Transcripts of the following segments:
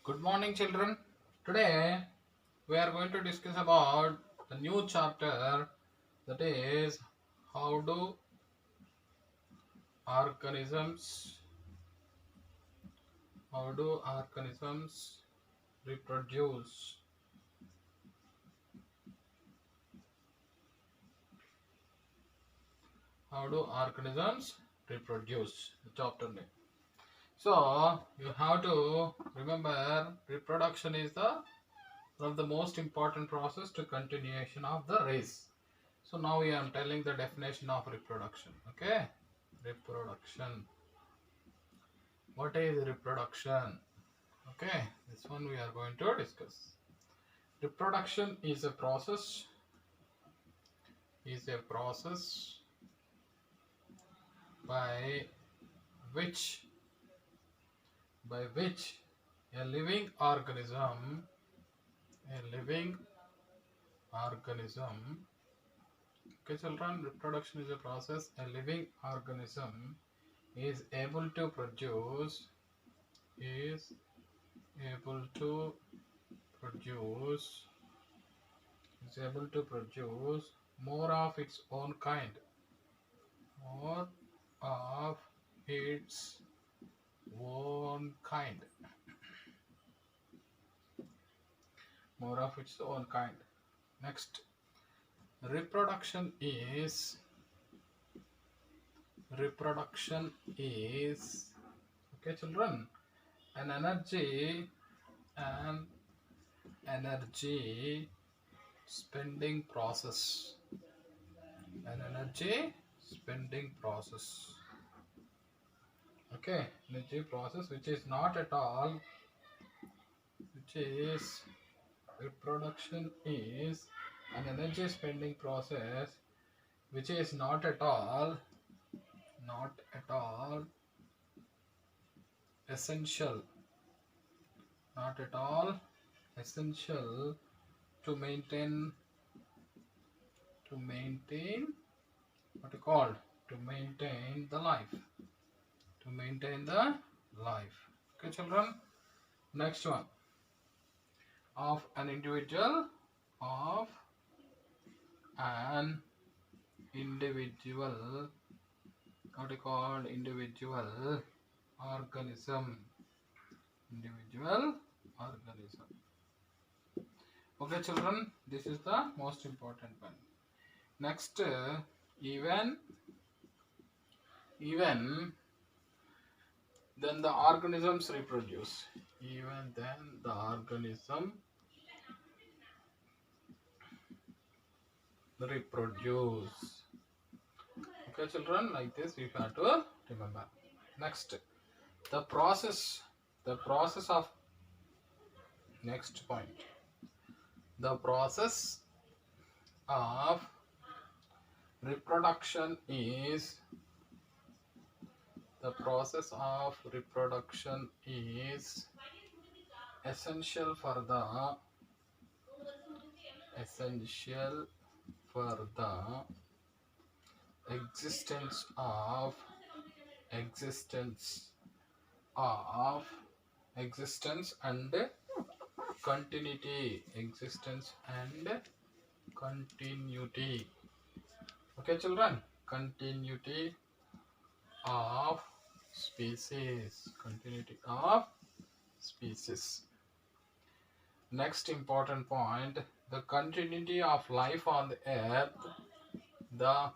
Good morning, children. Today we are going to discuss about the new chapter, that is how do organisms reproduce. How do organisms reproduce? The chapter name. So you have to remember reproduction is the one of the most important process to continuation of the race. So now I am telling the definition of reproduction. Okay, reproduction. What is reproduction? Okay, this one we are going to discuss. Reproduction is a process by which a living organism. Okay, children, reproduction is a process a living organism is able to produce is able to produce is able to produce more of its own kind, more of its own kind, more of its own kind. Next, reproduction is okay, children, an an energy spending process, an energy spending process. Okay, energy process which is not at all, which is reproduction is an energy spending process which is not at all essential, not at all essential to maintain what you called to maintain the life, to maintain the life. Okay, children. Next one, of an individual, of an individual, what you called individual organism, individual organism. Okay, children, this is the most important one. Next, even then the organisms reproduce. Even then the organism reproduce. Okay, children, like this you have to remember. Next, the process of next point. The process of reproduction is essential for the existence of and continuity. Okay, children, continuity of species. Next important point, the continuity of life on the earth. The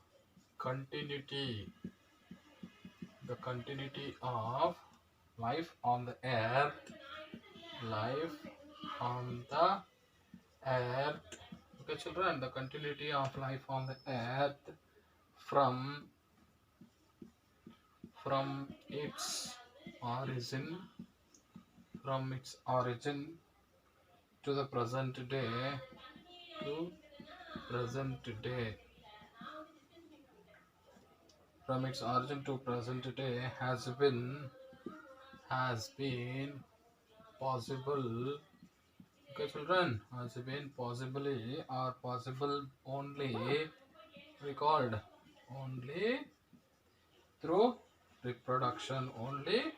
continuity of life on the earth. Okay, children, the continuity of life on the earth from its origin to the present day, from its origin to present day has been possible. Okay, children, has been possibly or possible only recalled only through reproduction, only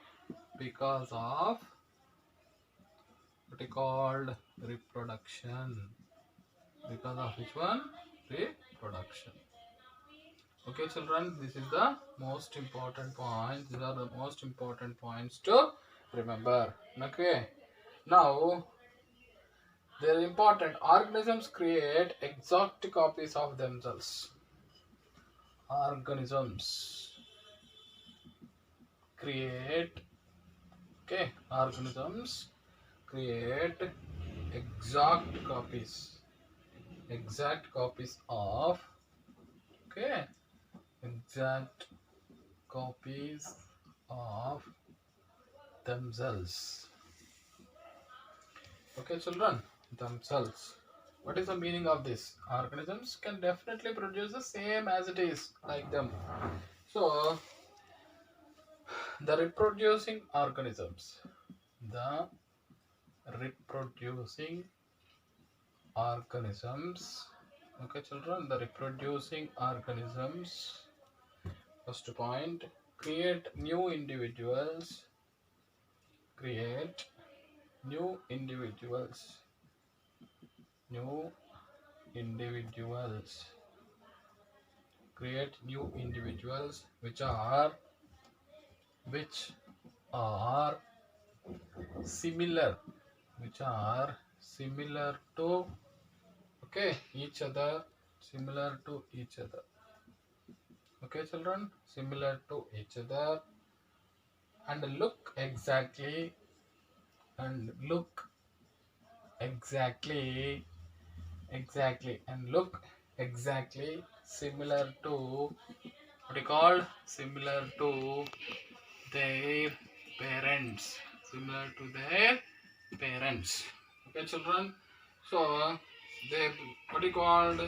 because of what is called reproduction. Because of which one? Reproduction. Okay, children, this is the most important point. These are the most important points to remember. Okay, now they are important. Organisms create exact copies of themselves. Organisms create, okay, organisms create exact copies of, okay, exact copies of themselves. Okay, children, themselves. What is the meaning of this? Organisms can definitely produce the same as it is like them. So the reproducing organisms, the reproducing organisms, okay, children, the reproducing organisms, first point, create new individuals, create new individuals, new individuals, create new individuals which are similar, which are similar to, okay, each other, similar to each other. Okay, children, similar to each other, and look exactly, and look exactly, and look exactly similar to, what you call, similar to their parents, similar to their parents. Okay, children, so they, what you called,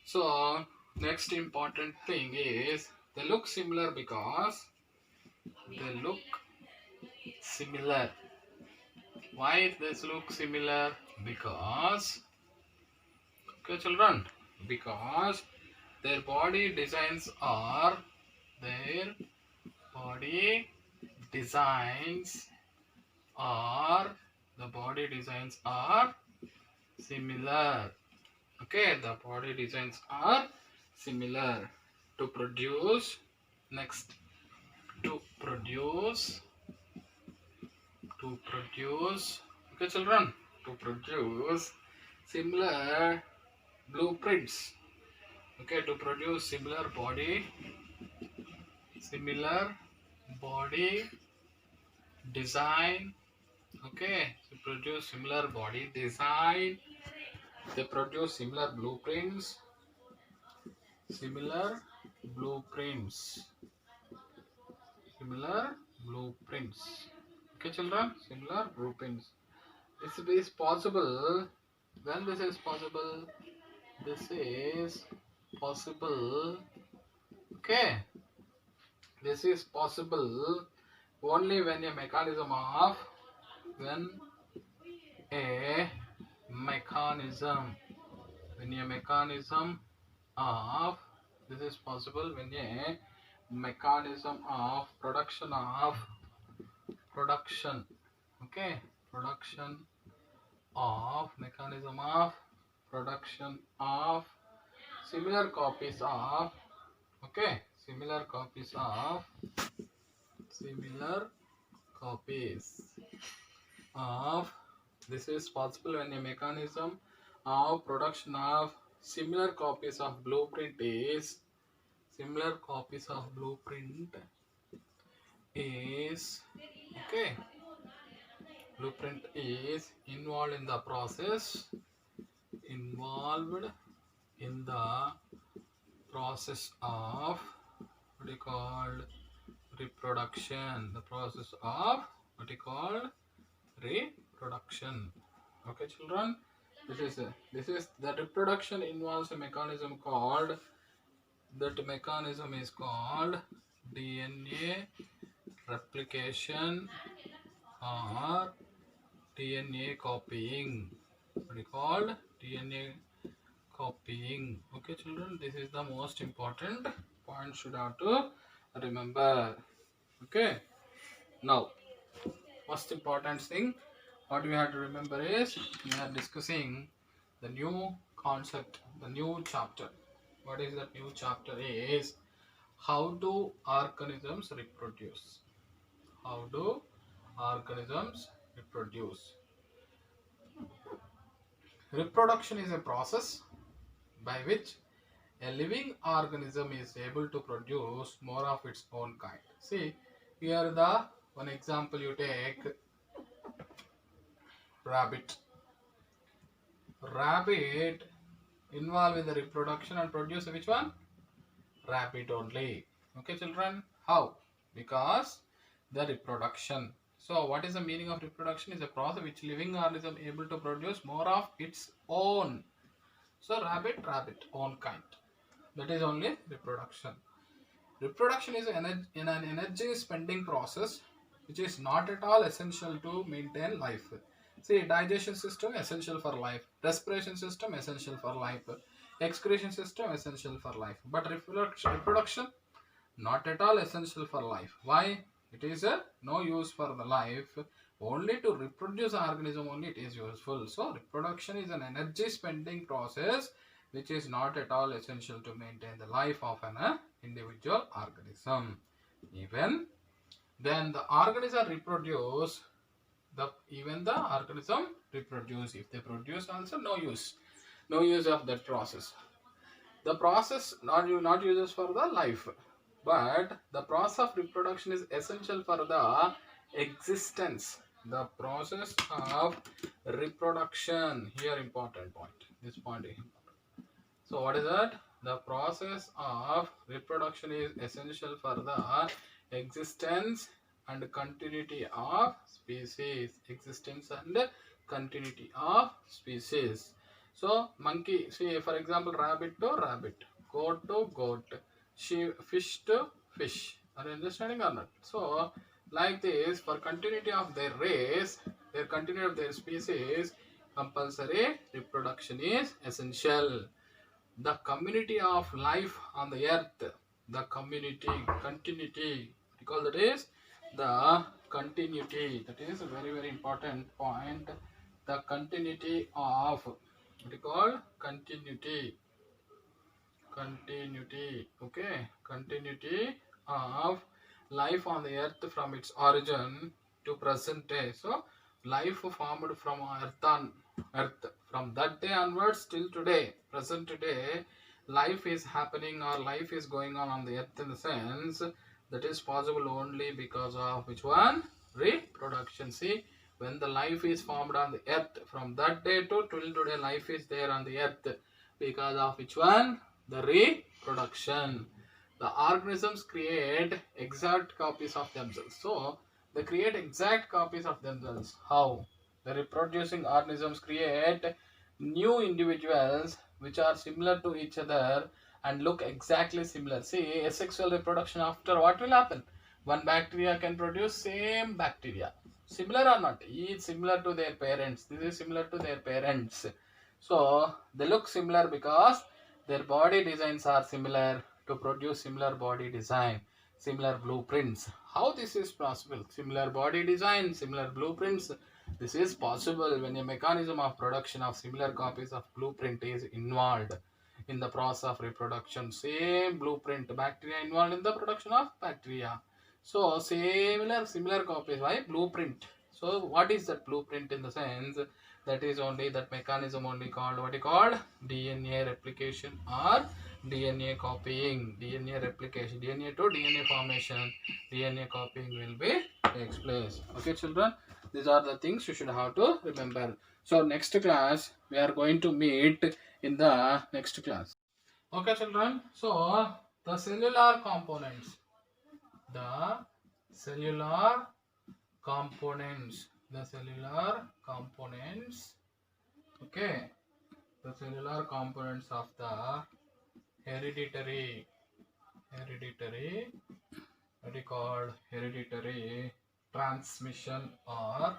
so next important thing is they look similar because they look similar. Why this look similar? Because, okay, children, because their body designs are, their body designs are, the body designs are similar. Okay, the body designs are similar to produce, next, to produce, okay, children, to produce similar blueprints. Okay, to produce similar body design. Okay, to produce similar body design, they produce similar blueprints, similar blueprints, similar blueprints. Okay, children, similar blueprints. This is possible. When this is possible, this is possible. Okay, this is possible only when a mechanism of, when a mechanism, when a mechanism of, this is possible when a mechanism of production, okay, production of, mechanism of production of similar copies of, okay, similar copies of, similar copies of, this is possible when a mechanism of production of similar copies of blueprint is, similar copies of blueprint is, okay, blueprint is involved in the process, involved in the process of, what you called, reproduction, the process of, what you called, reproduction. Okay, children, this is the reproduction involves a mechanism called, that mechanism is called DNA replication or DNA copying. What is called? DNA copying. Okay, children, this is the most important point should have to remember. Okay, now most important thing, what we have to remember is we are discussing the new concept, the new chapter. What is that new chapter is how do organisms reproduce? How do organisms reproduce? Reproduction is a process by which a living organism is able to produce more of its own kind. See, here the one example you take rabbit. Rabbit involved in the reproduction and produce which one? Rabbit only. Okay, children? How? Because the reproduction. So, what is the meaning of reproduction? Is a process which living organism able to produce more of its own. So, rabbit, own kind. That is only reproduction. Reproduction is an energy spending process which is not at all essential to maintain life. See, digestion system essential for life, respiration system essential for life, excretion system essential for life. But reproduction not at all essential for life. Why? It is no use for the life. Only to reproduce organism only it is useful. So reproduction is an energy spending process which is not at all essential to maintain the life of an individual organism. Even then the organism reproduce, even the organism reproduce. If they produce also no use of that process. The process not uses for the life, but the process of reproduction is essential for the existence. The process of reproduction, here important point. This point is important. So what is that? The process of reproduction is essential for the existence and continuity of species. Existence and continuity of species. So monkey, see for example rabbit to rabbit, goat to goat, fish to fish. Are you understanding or not? So like this, for continuity of their race, their continuity of their species, compulsory reproduction is essential. The community of life on the earth, the continuity, because that is the continuity. That is a very important point. The continuity of what you call continuity, okay, continuity of life on the earth from its origin to present day. So life formed from earth from that day onwards till today, present day, life is happening or life is going on the earth, in the sense that is possible only because of which one? Reproduction. See, when the life is formed on the earth, from that day to till today life is there on the earth because of which one? The reproduction. The organisms create exact copies of themselves. So they create exact copies of themselves. How? The reproducing organisms create new individuals which are similar to each other and look exactly similar. See, asexual reproduction, after what will happen? One bacteria can produce same bacteria. Similar or not? Each similar to their parents. This is similar to their parents. So they look similar because their body designs are similar to produce similar body design, similar blueprints. How this is possible? Similar body design, similar blueprints. This is possible when a mechanism of production of similar copies of blueprint is involved in the process of reproduction. Same blueprint, bacteria involved in the production of bacteria. So similar copies. Why? Blueprint. So what is that blueprint? In the sense that is only that mechanism only called what is called DNA replication or DNA copying. DNA replication, DNA to DNA formation, DNA copying will be takes place. Okay, children, these are the things you should have to remember. So next class we are going to meet in the next class. Okay, children. So the cellular components, the cellular the cellular components, okay, the cellular components of the hereditary, what is called hereditary transmission or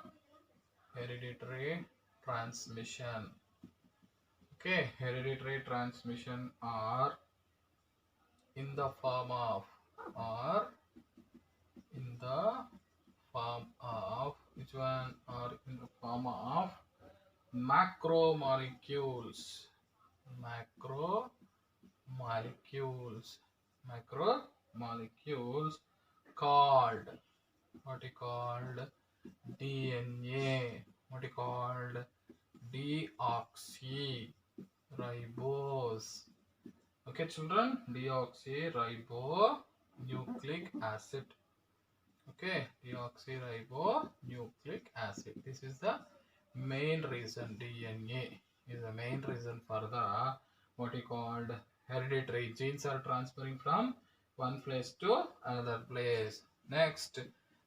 hereditary transmission. Okay, hereditary transmission are in the form of or in the form of which one are in the form of macromolecules. Macromolecules. Macromolecules called, what is called, DNA. What is called? Deoxyribose. Okay, children, deoxyribonucleic acid. Okay, deoxyribonucleic acid. This is the main reason. DNA is the main reason for the what is called hereditary. Genes are transferring from one place to another place. Next,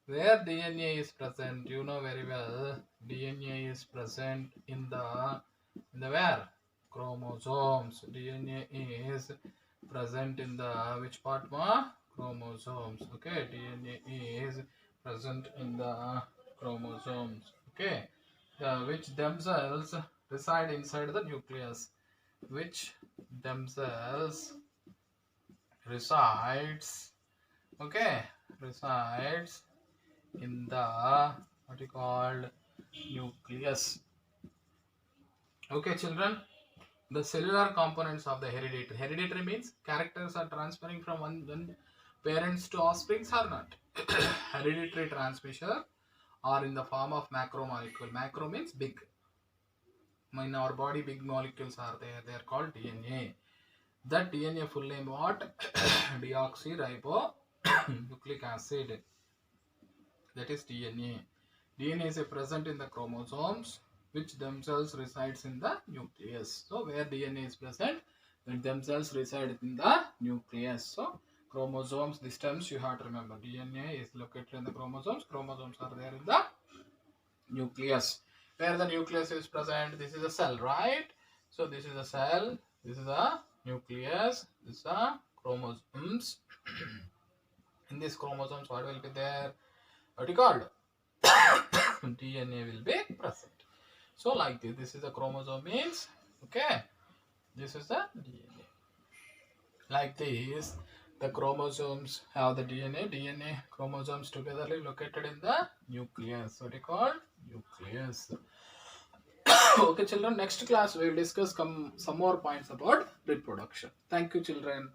where DNA is present, you know very well. DNA is present in the where? Chromosomes. DNA is present in the which part ma? Chromosomes. Okay, DNA is present in the chromosomes. Okay, which themselves reside inside the nucleus. Which themselves resides. Okay, resides in the what you called nucleus. Okay, children. The cellular components of the hereditary. Hereditary means characters are transferring from one parents to offsprings or not. Hereditary transmission are in the form of macromolecule. Macro means big. In our body, big molecules are there. They are called DNA. That DNA full name what? Deoxyribonucleic acid. That is DNA. DNA is present in the chromosomes, which themselves resides in the nucleus. So where DNA is present, that themselves reside in the nucleus. So chromosomes, these terms you have to remember. DNA is located in the chromosomes. Chromosomes are there in the nucleus. Where the nucleus is present, this is a cell, right? So this is a cell, this is a nucleus, this is a chromosomes. In these chromosomes, what will be there? What is called? DNA will be present. So like this is a chromosome means, okay, this is the DNA. Like this, the chromosomes have the DNA chromosomes togetherly located in the nucleus. What is called? Nucleus. Okay, children, next class we will discuss some more points about reproduction. Thank you, children.